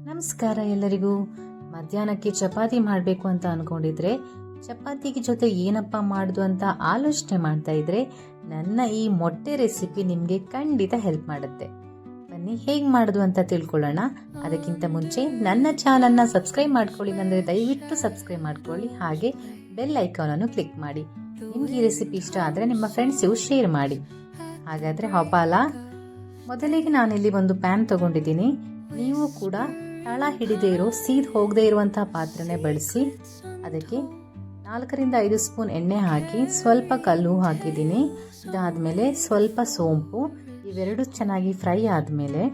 ನಮಸ್ಕಾರ ಎಲ್ಲರಿಗೂ. ಮಧ್ಯಾಹ್ನಕ್ಕೆ ಚಪಾತಿ ಮಾಡಬೇಕು ಅಂತ ಅನ್ಕೊಂಡಿದ್ರೆ ಚಪಾತಿಗೆ ಜೊತೆ ಏನಪ್ಪ ಮಾಡುದು ಅಂತ ಆಲೋಚನೆ ಮಾಡ್ತಾ ಇದ್ರೆ ನನ್ನ ಈ ಮೊಟ್ಟೆ ರೆಸಿಪಿ ನಿಮಗೆ ಖಂಡಿತ ಹೆಲ್ಪ್ ಮಾಡುತ್ತೆ. ಬನ್ನಿ ಹೇಗೆ ಮಾಡುದು ಅಂತ ತಿಳ್ಕೊಳ್ಳೋಣ. ಅದಕ್ಕಿಂತ ಮುಂಚೆ ನನ್ನ ಚಾನಲ್ನ ಸಬ್ಸ್ಕ್ರೈಬ್ ಮಾಡ್ಕೊಳ್ಳಿ ಅಂದರೆ ದಯವಿಟ್ಟು ಸಬ್ಸ್ಕ್ರೈಬ್ ಮಾಡ್ಕೊಳ್ಳಿ. ಹಾಗೆ ಬೆಲ್ ಐಕಾನ್ ಅನ್ನು ಕ್ಲಿಕ್ ಮಾಡಿ. ನಿಮ್ಗೆ ಈ ರೆಸಿಪಿ ಇಷ್ಟ ಆದರೆ ನಿಮ್ಮ ಫ್ರೆಂಡ್ಸಿಗೂ ಶೇರ್ ಮಾಡಿ. ಹಾಗಾದರೆ ಹಪಾಲ. ಮೊದಲಿಗೆ ನಾನಿಲ್ಲಿ ಒಂದು ಪ್ಯಾನ್ ತಗೊಂಡಿದ್ದೀನಿ. ನೀವು ಕೂಡ ತಳ ಹಿಡಿದೇ ಇರೋ ಸೀದ್ ಹೋಗದೇ ಇರುವಂತಹ ಪಾತ್ರೆನೇ ಬಳಸಿ. ಅದಕ್ಕೆ 4 ರಿಂದ 5 ಸ್ಪೂನ್ ಎಣ್ಣೆ ಹಾಕಿ ಸ್ವಲ್ಪ ಕಲ್ಲು ಹಾಕಿದ್ದೀನಿ. ಇದಾದಮೇಲೆ ಸ್ವಲ್ಪ ಸೋಂಪು, ಇವೆರಡು ಚೆನ್ನಾಗಿ ಫ್ರೈ ಆದಮೇಲೆ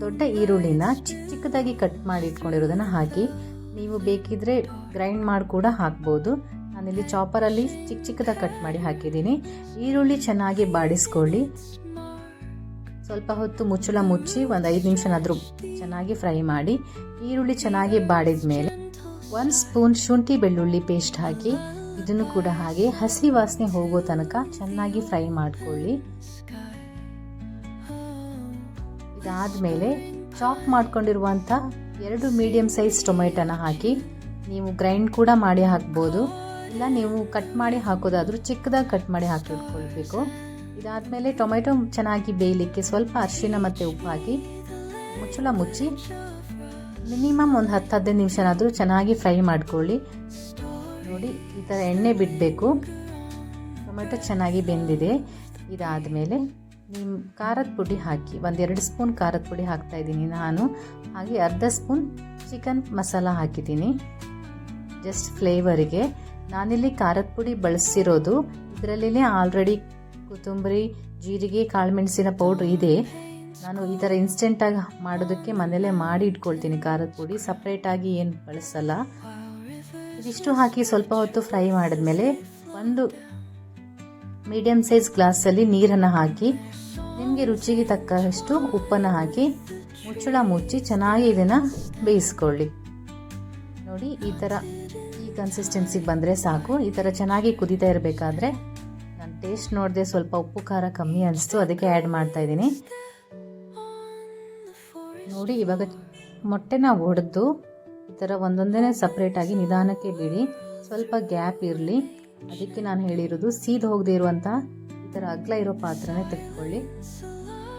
ದೊಡ್ಡ ಈರುಳ್ಳಿನ ಚಿಕ್ಕದಾಗಿ ಕಟ್ ಮಾಡಿ ಇಟ್ಕೊಂಡಿರೋದನ್ನು ಹಾಕಿ. ನೀವು ಬೇಕಿದ್ರೆ ಗ್ರೈಂಡ್ ಮಾಡಿ ಕೂಡ ಹಾಕ್ಬೋದು. ನಾನಿಲ್ಲಿ ಚಾಪರಲ್ಲಿ ಚಿಕ್ಕದಾಗಿ ಕಟ್ ಮಾಡಿ ಹಾಕಿದ್ದೀನಿ. ಈರುಳ್ಳಿ ಚೆನ್ನಾಗಿ ಬಾಡಿಸ್ಕೊಳ್ಳಿ. ಸ್ವಲ್ಪ ಹೊತ್ತು ಮುಚ್ಚಳ ಮುಚ್ಚಿ ಒಂದು 5 ನಿಮಿಷನಾದರೂ ಚೆನ್ನಾಗಿ ಫ್ರೈ ಮಾಡಿ. ಈರುಳ್ಳಿ ಚೆನ್ನಾಗಿ ಬಾಡಿದ ಮೇಲೆ 1 ಸ್ಪೂನ್ ಶುಂಠಿ ಬೆಳ್ಳುಳ್ಳಿ ಪೇಸ್ಟ್ ಹಾಕಿ ಇದನ್ನು ಕೂಡ ಹಾಗೆ ಹಸಿ ವಾಸನೆ ಹೋಗೋ ತನಕ ಚೆನ್ನಾಗಿ ಫ್ರೈ ಮಾಡ್ಕೊಳ್ಳಿ. ಇದಾದಮೇಲೆ ಚಾಪ್ ಮಾಡ್ಕೊಂಡಿರುವಂಥ 2 ಮೀಡಿಯಂ ಸೈಜ್ ಟೊಮೆಟೊನ ಹಾಕಿ. ನೀವು ಗ್ರೈಂಡ್ ಕೂಡ ಮಾಡಿ ಹಾಕ್ಬೋದು, ಇಲ್ಲ ನೀವು ಕಟ್ ಮಾಡಿ ಹಾಕೋದಾದರೂ ಚಿಕ್ಕದಾಗಿ ಕಟ್ ಮಾಡಿ ಹಾಕಿಟ್ಕೊಳ್ಬೇಕು. ಇದಾದಮೇಲೆ ಟೊಮೆಟೊ ಚೆನ್ನಾಗಿ ಬೇಯಲಿಕ್ಕೆ ಸ್ವಲ್ಪ ಅರಿಶಿನ ಮತ್ತು ಉಪ್ಪು ಹಾಕಿ ಮುಚ್ಚಳ ಮುಚ್ಚಿ ಮಿನಿಮಮ್ ಒಂದು 10-15 ನಿಮಿಷನಾದರೂ ಚೆನ್ನಾಗಿ ಫ್ರೈ ಮಾಡ್ಕೊಳ್ಳಿ. ನೋಡಿ, ಈ ಥರ ಎಣ್ಣೆ ಬಿಡಬೇಕು. ಟೊಮೆಟೊ ಚೆನ್ನಾಗಿ ಬೆಂದಿದೆ. ಇದಾದಮೇಲೆ ನಿಮ್ಮ ಖಾರದ ಪುಡಿ ಹಾಕಿ 1-2 ಸ್ಪೂನ್ ಖಾರದ ಪುಡಿ ಹಾಕ್ತಾ ಇದ್ದೀನಿ ನಾನು. ಹಾಗೆ ಅರ್ಧ ಸ್ಪೂನ್ ಚಿಕನ್ ಮಸಾಲ ಹಾಕಿದ್ದೀನಿ ಜಸ್ಟ್ ಫ್ಲೇವರಿಗೆ. ನಾನಿಲ್ಲಿ ಖಾರದ ಪುಡಿ ಬಳಸಿರೋದು, ಇದರಲ್ಲೇ ಆಲ್ರೆಡಿ ಕೊತ್ತಂಬರಿ, ಜೀರಿಗೆ, ಕಾಳುಮೆಣಸಿನ ಪೌಡ್ರ್ ಇದೆ. ನಾನು ಈ ಥರ ಇನ್ಸ್ಟೆಂಟಾಗಿ ಮಾಡೋದಕ್ಕೆ ಮನೇಲೇ ಮಾಡಿ ಇಟ್ಕೊಳ್ತೀನಿ. ಖಾರದ ಪುಡಿ ಸಪ್ರೇಟಾಗಿ ಏನು ಬಳಸಲ್ಲ. ಇದಿಷ್ಟು ಹಾಕಿ ಸ್ವಲ್ಪ ಹೊತ್ತು ಫ್ರೈ ಮಾಡಿದ್ಮೇಲೆ ಒಂದು ಮೀಡಿಯಮ್ ಸೈಜ್ ಗ್ಲಾಸಲ್ಲಿ ನೀರನ್ನು ಹಾಕಿ ನಿಮಗೆ ರುಚಿಗೆ ತಕ್ಕಷ್ಟು ಉಪ್ಪನ್ನು ಹಾಕಿ ಮುಚ್ಚಳ ಮುಚ್ಚಿ ಚೆನ್ನಾಗಿ ಇದನ್ನು ಬೇಯಿಸ್ಕೊಳ್ಳಿ. ನೋಡಿ, ಈ ಥರ ಈ ಕನ್ಸಿಸ್ಟೆನ್ಸಿಗೆ ಬಂದರೆ ಸಾಕು. ಈ ಥರ ಚೆನ್ನಾಗಿ ಕುದೀತಾ ಇರಬೇಕಾದ್ರೆ ನಾನು ಟೇಸ್ಟ್ ನೋಡಿದೆ, ಸ್ವಲ್ಪ ಉಪ್ಪು ಖಾರ ಕಮ್ಮಿ ಅನಿಸ್ತು, ಅದಕ್ಕೆ ಆ್ಯಡ್ ಮಾಡ್ತಾ ಇದ್ದೀನಿ. ನೋಡಿ, ಇವಾಗ ಮೊಟ್ಟೆನ ಒಡೆದು ಈ ಥರ ಒಂದೊಂದೇ ಸಪ್ರೇಟಾಗಿ ನಿಧಾನಕ್ಕೆ ಬಿಡಿ. ಸ್ವಲ್ಪ ಗ್ಯಾಪ್ ಇರಲಿ, ಅದಕ್ಕೆ ನಾನು ಹೇಳಿರೋದು ಸೀದ್ ಹೋಗದೇ ಇರುವಂಥ ಈ ಥರ ಅಗಲ ಇರೋ ಪಾತ್ರನೇ ತೆಗೆದುಕೊಳ್ಳಿ.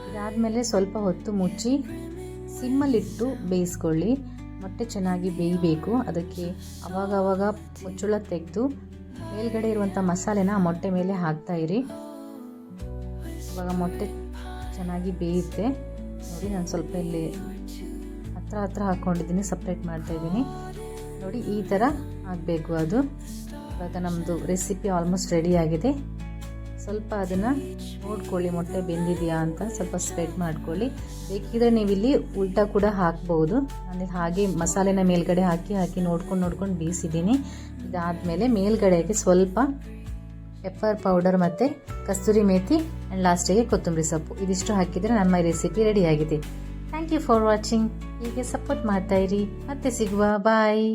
ಇದಾದಮೇಲೆ ಸ್ವಲ್ಪ ಹೊತ್ತು ಮುಚ್ಚಿ ಸಿಮ್ಮಲ್ಲಿಟ್ಟು ಬೇಯಿಸ್ಕೊಳ್ಳಿ. ಮೊಟ್ಟೆ ಚೆನ್ನಾಗಿ ಬೇಯಬೇಕು. ಅದಕ್ಕೆ ಅವಾಗ ಮುಚ್ಚಳ ತೆಗೆದು ಮೇಲ್ಗಡೆ ಇರುವಂಥ ಮಸಾಲೆನ ಮೊಟ್ಟೆ ಮೇಲೆ ಹಾಕ್ತಾ ಇರಿ. ಇವಾಗ ಮೊಟ್ಟೆ ಚೆನ್ನಾಗಿ ಬೇಯುತ್ತೆ. ನೋಡಿ, ನಾನು ಸ್ವಲ್ಪ ಇಲ್ಲಿ ಹತ್ರ ಹಾಕ್ಕೊಂಡಿದ್ದೀನಿ, ಸಪ್ರೇಟ್ ಮಾಡ್ತಾ ಇದ್ದೀನಿ. ನೋಡಿ, ಈ ಥರ ಆಗಬೇಕು ಅದು. ಇವಾಗ ನಮ್ಮದು ರೆಸಿಪಿ ಆಲ್ಮೋಸ್ಟ್ ರೆಡಿ ಆಗಿದೆ. ಸ್ವಲ್ಪ ಅದನ್ನು ನೋಡ್ಕೊಳ್ಳಿ, ಮೊಟ್ಟೆ ಬೆಂದಿದೆಯಾ ಅಂತ ಸ್ವಲ್ಪ ಸ್ಪ್ರೆಡ್ ಮಾಡ್ಕೊಳ್ಳಿ. ಬೇಕಿದ್ರೆ ನೀವಿಲ್ಲಿ ಉಲ್ಟಾ ಕೂಡ ಹಾಕ್ಬೋದು. ನಾನು ಹಾಗೆ ಮಸಾಲೆನ ಮೇಲ್ಗಡೆ ಹಾಕಿ ನೋಡ್ಕೊಂಡು ಬೇಯಿಸಿದ್ದೀನಿ. ಇದಾದಮೇಲೆ ಮೇಲ್ಗಡೆಗೆ ಸ್ವಲ್ಪ ಪೆಪ್ಪರ್ ಪೌಡರ್ ಮತ್ತು ಕಸ್ತೂರಿ ಮೇಥಿ ಆ್ಯಂಡ್ ಲಾಸ್ಟಿಗೆ ಕೊತ್ತಂಬರಿ ಸೊಪ್ಪು, ಇದಿಷ್ಟು ಹಾಕಿದರೆ ನಮ್ಮ ರೆಸಿಪಿ ರೆಡಿಯಾಗಿದೆ. Thank you for watching. ಹೀಗೆ ಸಪೋರ್ಟ್ ಮಾಡ್ತಾಯಿರಿ. ಮತ್ತೆ ಸಿಗುವ. ಬಾಯ್.